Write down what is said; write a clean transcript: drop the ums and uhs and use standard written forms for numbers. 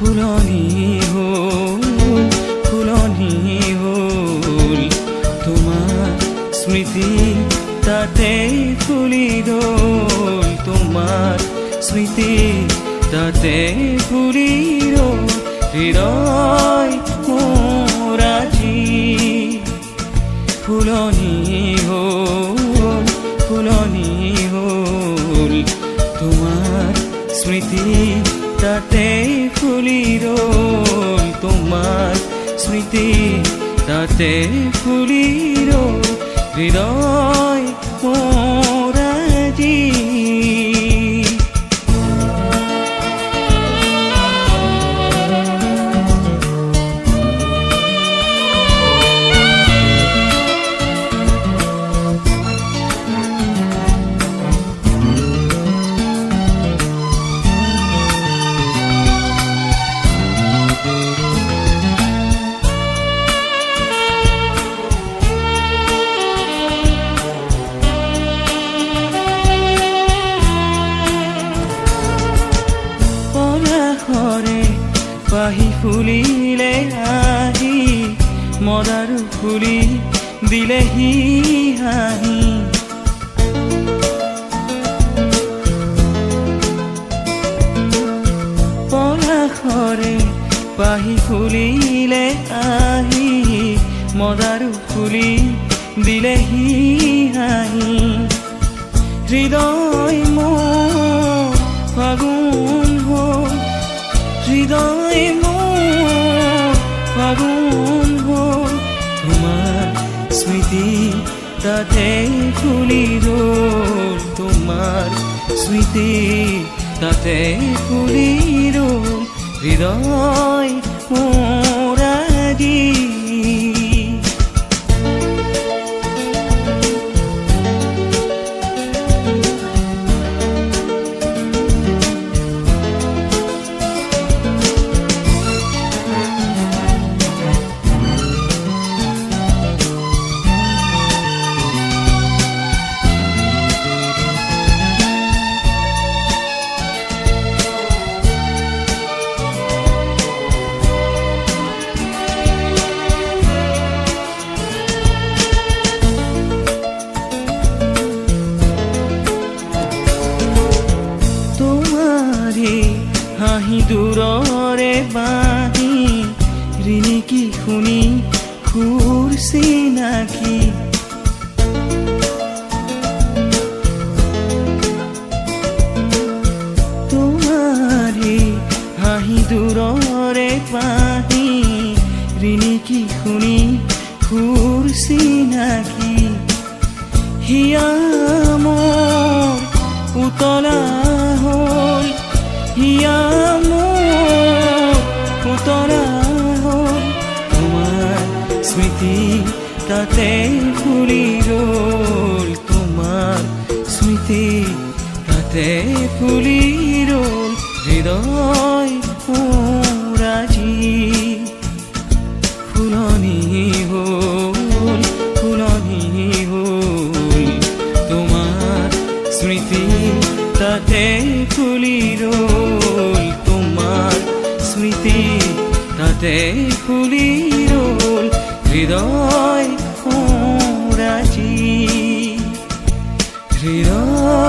ফুলনি হল তোমাৰ স্মৃতি তাতে ফুলি ৰল তোমাৰ স্মৃতি তাতে ফুলি ৰল হৃদয় মোৰ আজি ফুলনি হল তোমাৰ স্মৃতি তাতে ফুলি ৰল তোমাৰ স্মৃতি তাতে ফুলি ৰল হৃদয় মোৰ আজি পাহি ফুলিলে আহি মদাৰু ফুলি দিলেহি হাঁহি পলাশৰে পাহি ফুলিলে আহি মদাৰু ফুলি দিলেহি হাঁহি হৃদয় মোৰ ফাগুন হ'ল হৃদয় মোৰ ফাগুন হ'ল তোমাৰ স্মৃতি তাতে ফুলি ৰল তোমাৰ স্মৃতি তাতে ফুলি ৰল হৃদয় মোৰ আজি হাঁহি দূৰৰে বাঁহী ৰিণিকি শুনি খুৰ চিনাকি তোমাৰে হাঁহি দূৰৰে বাঁহী ৰিণিকি শুনি খুৰ চিনাকি হিয়া মোৰ উতলা হ'ল হিয়া মোৰ উতলা হ'ল তোমাৰ স্মৃতি তাতে ফুলি ৰল তোমাৰ স্মৃতি তাতে ফুলি ৰল হৃদয় মোৰ আজি ফুলনি হল তোমাৰ স্মৃতি তাতে ফুলি ৰল তোমাৰ স্মৃতি তাতে ফুলি ৰল হৃদয় মোৰ আজি হৃদয়